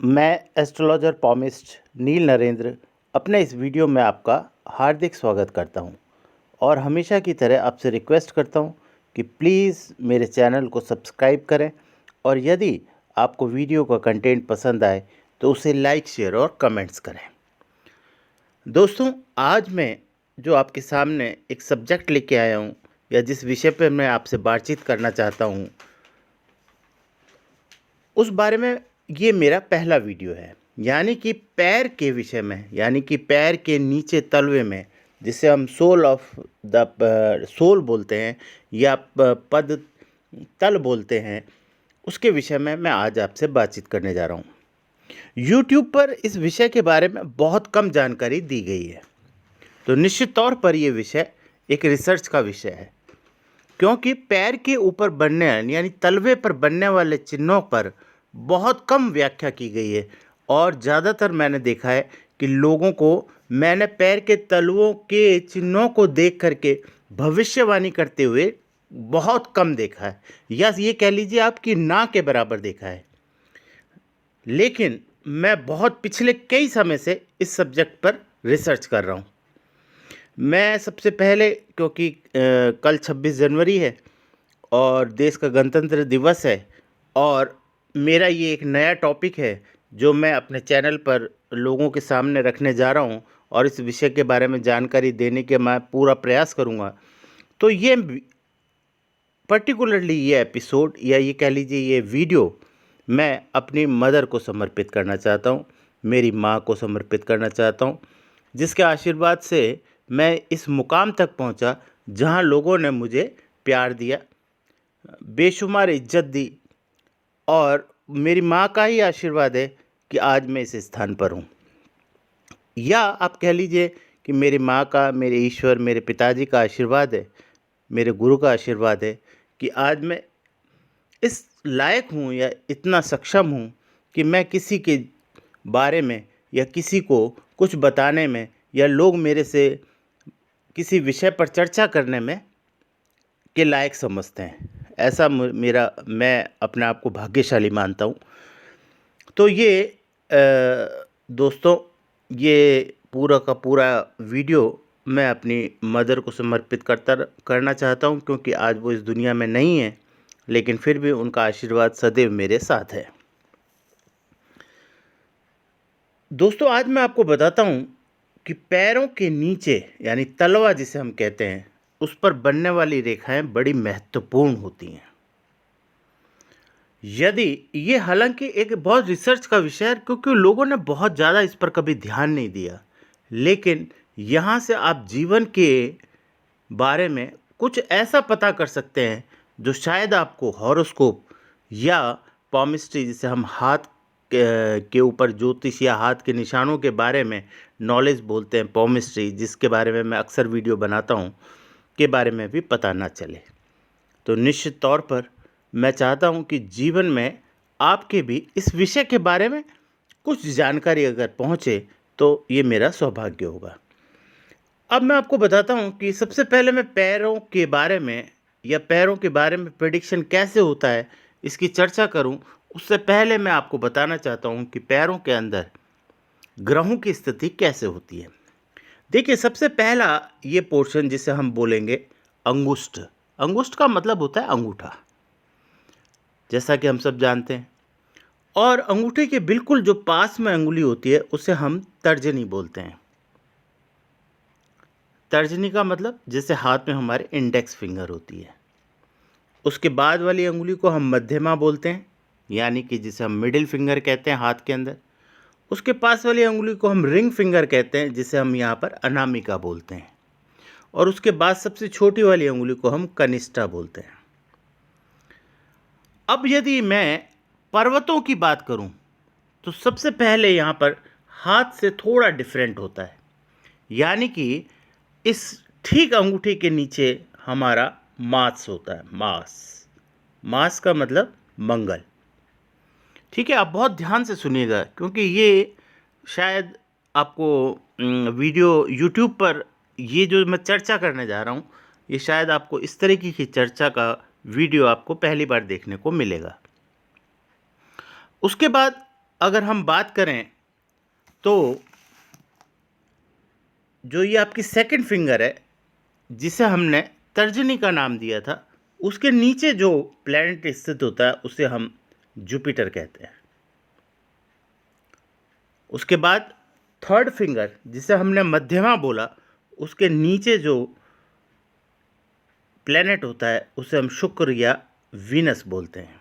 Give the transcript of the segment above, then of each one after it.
मैं एस्ट्रोलॉजर पॉमिस्ट नील नरेंद्र अपने इस वीडियो में आपका हार्दिक स्वागत करता हूं और हमेशा की तरह आपसे रिक्वेस्ट करता हूं कि प्लीज़ मेरे चैनल को सब्सक्राइब करें और यदि आपको वीडियो का कंटेंट पसंद आए तो उसे लाइक शेयर और कमेंट्स करें। दोस्तों, आज मैं जो आपके सामने एक सब्जेक्ट लेके आया हूं या जिस विषय पर मैं आपसे बातचीत करना चाहता हूं उस बारे में ये मेरा पहला वीडियो है, यानी कि पैर के विषय में, यानी कि पैर के नीचे तलवे में, जिसे हम सोल ऑफ द सोल बोलते हैं या पद तल बोलते हैं, उसके विषय में मैं आज आपसे बातचीत करने जा रहा हूँ। यूट्यूब पर इस विषय के बारे में बहुत कम जानकारी दी गई है, तो निश्चित तौर पर यह विषय एक रिसर्च का विषय है, क्योंकि पैर के ऊपर बनने यानी तलवे पर बनने वाले चिन्हों पर बहुत कम व्याख्या की गई है और ज़्यादातर मैंने देखा है कि लोगों को मैंने पैर के तलवों के चिन्हों को देख करके भविष्यवाणी करते हुए बहुत कम देखा है, या ये कह लीजिए आप कि ना के बराबर देखा है। लेकिन मैं बहुत पिछले कई समय से इस सब्जेक्ट पर रिसर्च कर रहा हूँ। मैं सबसे पहले, क्योंकि कल 26 जनवरी है और देश का गणतंत्र दिवस है और मेरा ये एक नया टॉपिक है जो मैं अपने चैनल पर लोगों के सामने रखने जा रहा हूँ और इस विषय के बारे में जानकारी देने के मैं पूरा प्रयास करूँगा। तो ये पर्टिकुलरली ये एपिसोड या ये कह लीजिए ये वीडियो मैं अपनी मदर को समर्पित करना चाहता हूँ, मेरी माँ को समर्पित करना चाहता हूँ, जिसके आशीर्वाद से मैं इस मुकाम तक पहुँचा जहाँ लोगों ने मुझे प्यार दिया, बेशुमार इज्जत दी और मेरी माँ का ही आशीर्वाद है कि आज मैं इस स्थान पर हूँ। या आप कह लीजिए कि मेरी माँ का, मेरे ईश्वर, मेरे पिताजी का आशीर्वाद है, मेरे गुरु का आशीर्वाद है कि आज मैं इस लायक हूँ या इतना सक्षम हूँ कि मैं किसी के बारे में या किसी को कुछ बताने में या लोग मेरे से किसी विषय पर चर्चा करने में के लायक समझते हैं। ऐसा मैं अपने आप को भाग्यशाली मानता हूँ। तो ये दोस्तों, ये पूरा का पूरा वीडियो मैं अपनी मदर को समर्पित करना चाहता हूँ, क्योंकि आज वो इस दुनिया में नहीं है, लेकिन फिर भी उनका आशीर्वाद सदैव मेरे साथ है। दोस्तों, आज मैं आपको बताता हूँ कि पैरों के नीचे यानी तलवा जिसे हम कहते हैं, उस पर बनने वाली रेखाएं बड़ी महत्वपूर्ण होती हैं। यदि ये हालांकि एक बहुत रिसर्च का विषय है, क्योंकि लोगों ने बहुत ज़्यादा इस पर कभी ध्यान नहीं दिया, लेकिन यहाँ से आप जीवन के बारे में कुछ ऐसा पता कर सकते हैं जो शायद आपको हॉरोस्कोप या पॉमिस्ट्री, जिसे हम हाथ के ऊपर ज्योतिष या हाथ के निशानों के बारे में नॉलेज बोलते हैं, पॉमिस्ट्री, जिसके बारे में मैं अक्सर वीडियो बनाता हूँ, के बारे में भी पता ना चले। तो निश्चित तौर पर मैं चाहता हूँ कि जीवन में आपके भी इस विषय के बारे में कुछ जानकारी अगर पहुँचे तो ये मेरा सौभाग्य होगा। अब मैं आपको बताता हूँ कि सबसे पहले मैं पैरों के बारे में प्रेडिक्शन कैसे होता है इसकी चर्चा करूँ, उससे पहले मैं आपको बताना चाहता हूँ कि पैरों के अंदर ग्रहों की स्थिति कैसे होती है। देखिए, सबसे पहला ये पोर्शन जिसे हम बोलेंगे अंगुष्ठ। अंगुष्ठ का मतलब होता है अंगूठा, जैसा कि हम सब जानते हैं। और अंगूठे के बिल्कुल जो पास में अंगुली होती है उसे हम तर्जनी बोलते हैं। तर्जनी का मतलब जैसे हाथ में हमारे इंडेक्स फिंगर होती है। उसके बाद वाली अंगुली को हम मध्यमा बोलते हैं, यानी कि जिसे हम मिडिल फिंगर कहते हैं हाथ के अंदर। उसके पास वाली अंगुली को हम रिंग फिंगर कहते हैं, जिसे हम यहाँ पर अनामिका बोलते हैं। और उसके बाद सबसे छोटी वाली अंगुली को हम कनिष्ठा बोलते हैं। अब यदि मैं पर्वतों की बात करूं तो सबसे पहले यहाँ पर हाथ से थोड़ा डिफरेंट होता है, यानी कि इस ठीक अंगूठे के नीचे हमारा मास होता है। मास का मतलब मंगल। ठीक है, आप बहुत ध्यान से सुनिएगा, क्योंकि ये शायद आपको वीडियो यूट्यूब पर ये जो मैं चर्चा करने जा रहा हूँ, ये शायद आपको इस तरीके की चर्चा का वीडियो आपको पहली बार देखने को मिलेगा। उसके बाद अगर हम बात करें तो जो ये आपकी सेकंड फिंगर है, जिसे हमने तर्जनी का नाम दिया था, उसके नीचे जो प्लैनेट स्थित होता है उसे हम जुपिटर कहते हैं। उसके बाद थर्ड फिंगर, जिसे हमने मध्यमा बोला, उसके नीचे जो प्लैनेट होता है उसे हम शुक्र या वीनस बोलते हैं।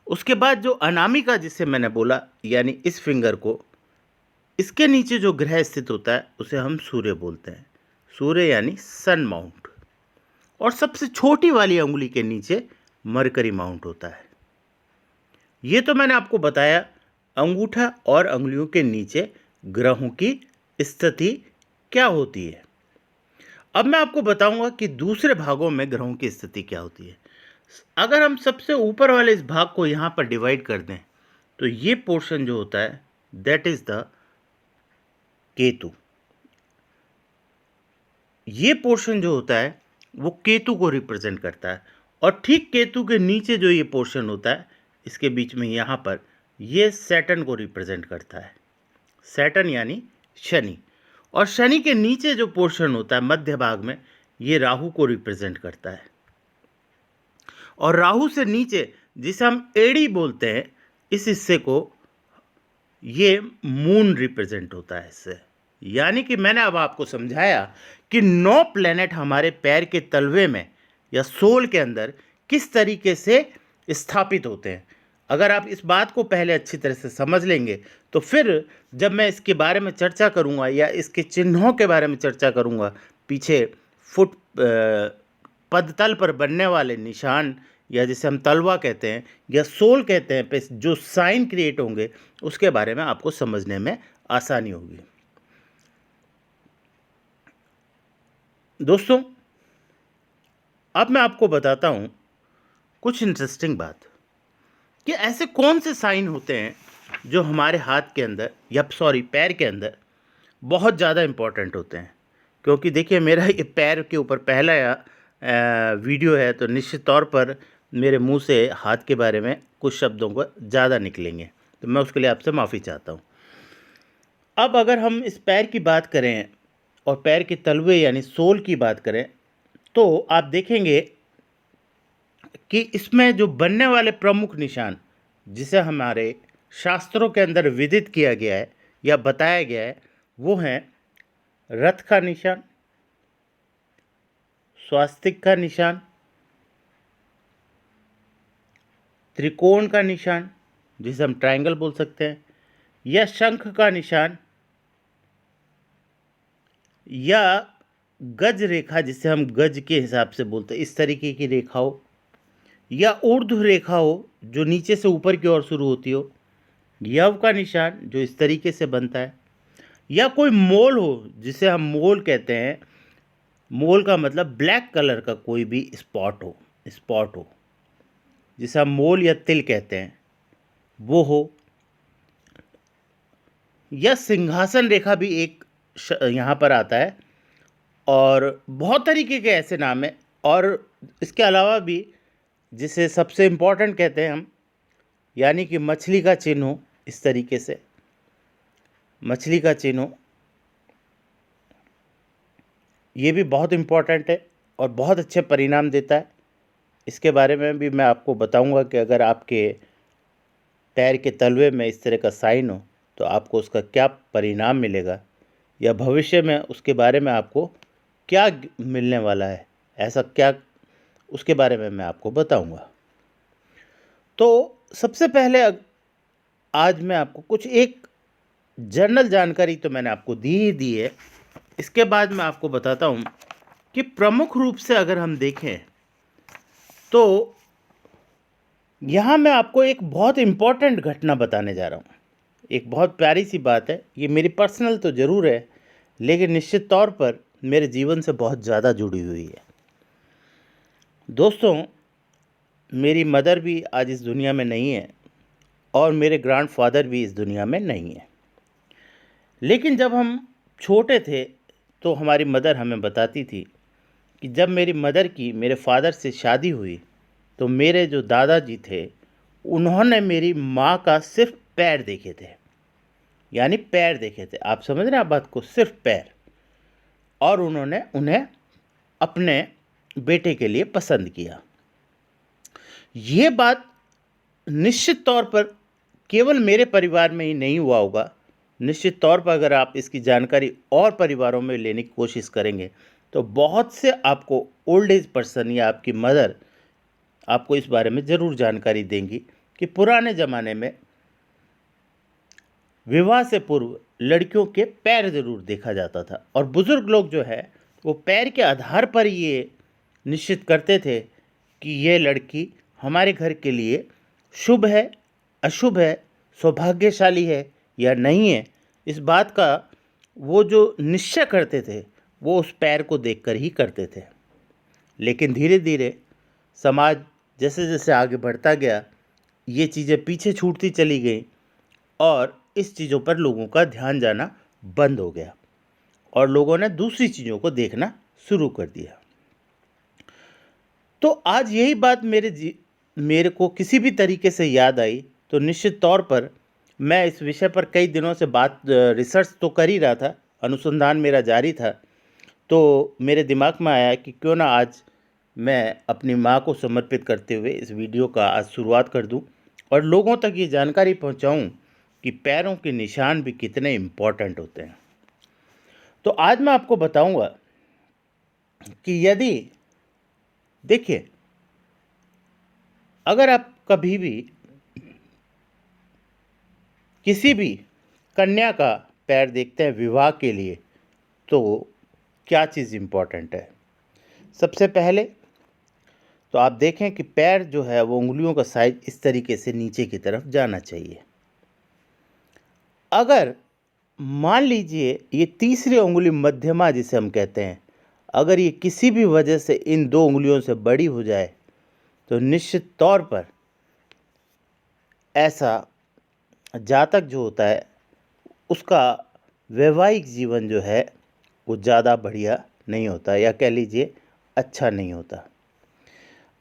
उसके बाद जो अनामिका जिसे मैंने बोला, यानी इस फिंगर को, इसके नीचे जो ग्रह स्थित होता है उसे हम सूर्य बोलते हैं, सूर्य यानी सन माउंट। और सबसे छोटी वाली अंगुली के नीचे मरकरी माउंट होता है। ये तो मैंने आपको बताया अंगूठा और अंगुलियों के नीचे ग्रहों की स्थिति क्या होती है। अब मैं आपको बताऊंगा कि दूसरे भागों में ग्रहों की स्थिति क्या होती है। अगर हम सबसे ऊपर वाले इस भाग को यहाँ पर डिवाइड कर दें तो ये पोर्शन जो होता है दैट इज द केतु। ये पोर्शन जो होता है वो केतु को रिप्रेजेंट करता है। और ठीक केतु के नीचे जो ये पोर्शन होता है, इसके बीच में यहाँ पर, ये सैटर्न को रिप्रेजेंट करता है, सैटर्न यानी शनि। और शनि के नीचे जो पोर्शन होता है मध्य भाग में, ये राहु को रिप्रेजेंट करता है। और राहु से नीचे जिसे हम एड़ी बोलते हैं, इस हिस्से को ये मून रिप्रेजेंट होता है इससे। यानी कि मैंने अब आपको समझाया कि 9 प्लैनेट हमारे पैर के तलवे में या सोल के अंदर किस तरीके से स्थापित होते हैं। अगर आप इस बात को पहले अच्छी तरह से समझ लेंगे तो फिर जब मैं इसके बारे में चर्चा करूंगा या इसके चिन्हों के बारे में चर्चा करूंगा, पीछे फुट पदतल पर बनने वाले निशान या जिसे हम तलवा कहते हैं या सोल कहते हैं, पे जो साइन क्रिएट होंगे, उसके बारे में आपको समझने में आसानी होगी। दोस्तों, अब मैं आपको बताता हूं कुछ इंटरेस्टिंग बात कि ऐसे कौन से साइन होते हैं जो हमारे हाथ के अंदर या पैर के अंदर बहुत ज़्यादा इम्पोर्टेंट होते हैं। क्योंकि देखिए, मेरा ये पैर के ऊपर पहला वीडियो है, तो निश्चित तौर पर मेरे मुंह से हाथ के बारे में कुछ शब्दों को ज़्यादा निकलेंगे, तो मैं उसके लिए आपसे माफ़ी चाहता हूँ। अब अगर हम इस पैर की बात करें और पैर के तलवे यानी सोल की बात करें, तो आप देखेंगे कि इसमें जो बनने वाले प्रमुख निशान, जिसे हमारे शास्त्रों के अंदर विदित किया गया है या बताया गया है, वो हैं रथ का निशान, स्वास्तिक का निशान, त्रिकोण का निशान जिसे हम ट्रायंगल बोल सकते हैं, या शंख का निशान, या गज रेखा जिसे हम गज के हिसाब से बोलते हैं, इस तरीके की रेखा हो, या ऊर्ध्व रेखा हो जो नीचे से ऊपर की ओर शुरू होती हो, यव का निशान जो इस तरीके से बनता है, या कोई मोल हो जिसे हम मोल कहते हैं। मोल का मतलब ब्लैक कलर का कोई भी स्पॉट हो जिसे हम मोल या तिल कहते हैं, वो हो। या सिंहासन रेखा भी एक यहाँ पर आता है। और बहुत तरीके के ऐसे नाम हैं। और इसके अलावा भी जिसे सबसे इम्पोर्टेंट कहते हैं हम, यानी कि मछली का चिन्ह हो, इस तरीके से मछली का चिन्ह हो, ये भी बहुत इम्पोर्टेंट है और बहुत अच्छे परिणाम देता है। इसके बारे में भी मैं आपको बताऊंगा कि अगर आपके पैर के तलवे में इस तरह का साइन हो तो आपको उसका क्या परिणाम मिलेगा, या भविष्य में उसके बारे में आपको क्या मिलने वाला है, ऐसा क्या, उसके बारे में मैं आपको बताऊंगा। तो सबसे पहले आज मैं आपको कुछ एक जनरल जानकारी तो मैंने आपको दी ही दी है। इसके बाद मैं आपको बताता हूं कि प्रमुख रूप से अगर हम देखें तो यहाँ मैं आपको एक बहुत इम्पॉर्टेंट घटना बताने जा रहा हूँ। एक बहुत प्यारी सी बात है, ये मेरी पर्सनल तो ज़रूर है लेकिन निश्चित तौर पर मेरे जीवन से बहुत ज़्यादा जुड़ी हुई है। दोस्तों, मेरी मदर भी आज इस दुनिया में नहीं है और मेरे ग्रैंडफादर भी इस दुनिया में नहीं है। लेकिन जब हम छोटे थे तो हमारी मदर हमें बताती थी कि जब मेरी मदर की मेरे फादर से शादी हुई तो मेरे जो दादाजी थे उन्होंने मेरी माँ का सिर्फ पैर देखे थे, यानी पैर देखे थे। आप समझ रहे हैं आप बात को, सिर्फ पैर। और उन्होंने उन्हें अपने बेटे के लिए पसंद किया। ये बात निश्चित तौर पर केवल मेरे परिवार में ही नहीं हुआ होगा। निश्चित तौर पर अगर आप इसकी जानकारी और परिवारों में लेने की कोशिश करेंगे तो बहुत से आपको ओल्ड एज पर्सन या आपकी मदर आपको इस बारे में ज़रूर जानकारी देंगी कि पुराने ज़माने में विवाह से पूर्व लड़कियों के पैर ज़रूर देखा जाता था, और बुज़ुर्ग लोग जो है वो पैर के आधार पर ये निश्चित करते थे कि ये लड़की हमारे घर के लिए शुभ है, अशुभ है, सौभाग्यशाली है या नहीं है। इस बात का वो जो निश्चय करते थे वो उस पैर को देखकर ही करते थे। लेकिन धीरे धीरे समाज जैसे जैसे आगे बढ़ता गया, ये चीज़ें पीछे छूटती चली गई और इस चीज़ों पर लोगों का ध्यान जाना बंद हो गया और लोगों ने दूसरी चीज़ों को देखना शुरू कर दिया। तो आज यही बात मेरे को किसी भी तरीके से याद आई, तो निश्चित तौर पर मैं इस विषय पर कई दिनों से रिसर्च तो कर ही रहा था, अनुसंधान मेरा जारी था। तो मेरे दिमाग में आया कि क्यों ना आज मैं अपनी माँ को समर्पित करते हुए इस वीडियो का आज शुरुआत कर दूं और लोगों तक ये जानकारी पहुंचाऊं कि पैरों के निशान भी कितने इम्पोर्टेंट होते हैं। तो आज मैं आपको बताऊंगा कि यदि देखिए, अगर आप कभी भी किसी भी कन्या का पैर देखते हैं विवाह के लिए, तो क्या चीज़ इम्पोर्टेंट है? सबसे पहले तो आप देखें कि पैर जो है वो उंगलियों का साइज इस तरीके से नीचे की तरफ जाना चाहिए। अगर मान लीजिए ये तीसरी उंगली मध्यमा जिसे हम कहते हैं, अगर ये किसी भी वजह से इन दो उंगलियों से बड़ी हो जाए तो निश्चित तौर पर ऐसा जातक जो होता है उसका वैवाहिक जीवन जो है वो ज़्यादा बढ़िया नहीं होता, या कह लीजिए अच्छा नहीं होता।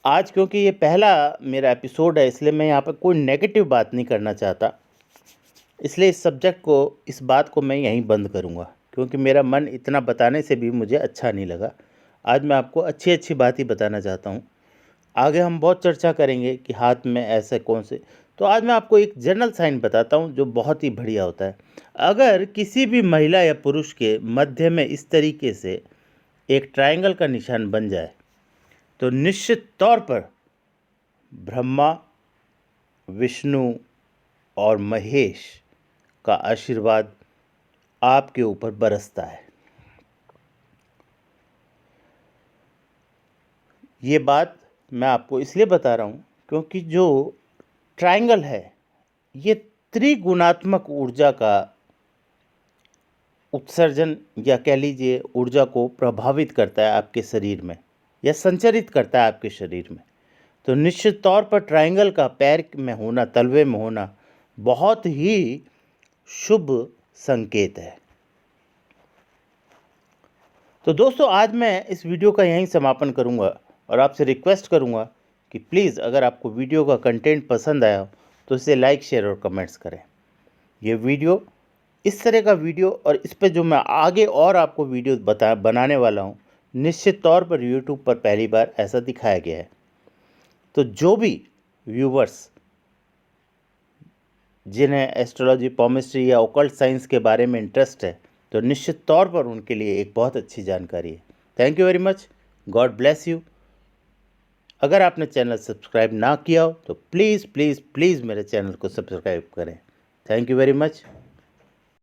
आज क्योंकि ये पहला मेरा एपिसोड है, इसलिए मैं यहाँ पर कोई नेगेटिव बात नहीं करना चाहता, इसलिए इस सब्जेक्ट को, इस बात को मैं यहीं बंद करूँगा, क्योंकि मेरा मन इतना बताने से भी मुझे अच्छा नहीं लगा। आज मैं आपको अच्छी अच्छी बात ही बताना चाहता हूँ। आगे हम बहुत चर्चा करेंगे कि हाथ में ऐसे कौन से, तो आज मैं आपको एक जनरल साइन बताता हूँ जो बहुत ही बढ़िया होता है। अगर किसी भी महिला या पुरुष के मध्य में इस तरीके से एक ट्रायंगल का निशान बन जाए तो निश्चित तौर पर ब्रह्मा, विष्णु और महेश का आशीर्वाद आपके ऊपर बरसता है। ये बात मैं आपको इसलिए बता रहा हूँ क्योंकि जो ट्रायंगल है ये त्रिगुणात्मक ऊर्जा का उत्सर्जन, या कह लीजिए ऊर्जा को प्रभावित करता है आपके शरीर में या संचरित करता है आपके शरीर में। तो निश्चित तौर पर ट्रायंगल का पैर में होना, तलवे में होना बहुत ही शुभ संकेत है। तो दोस्तों, आज मैं इस वीडियो का यहीं समापन करूंगा और आपसे रिक्वेस्ट करूंगा कि प्लीज़ अगर आपको वीडियो का कंटेंट पसंद आया तो इसे लाइक, शेयर और कमेंट्स करें। ये वीडियो, इस तरह का वीडियो और इस पे जो मैं आगे और आपको वीडियो बनाने वाला हूँ, निश्चित तौर पर यूट्यूब पर पहली बार ऐसा दिखाया गया है। तो जो भी व्यूवर्स जिन्हें एस्ट्रोलॉजी, पॉमिस्ट्री या ओकल्ट साइंस के बारे में इंटरेस्ट है, तो निश्चित तौर पर उनके लिए एक बहुत अच्छी जानकारी है। Thank you very much, God bless you. अगर आपने चैनल सब्सक्राइब ना किया हो तो प्लीज़ प्लीज़ प्लीज़ मेरे चैनल को सब्सक्राइब करें। Thank you very much.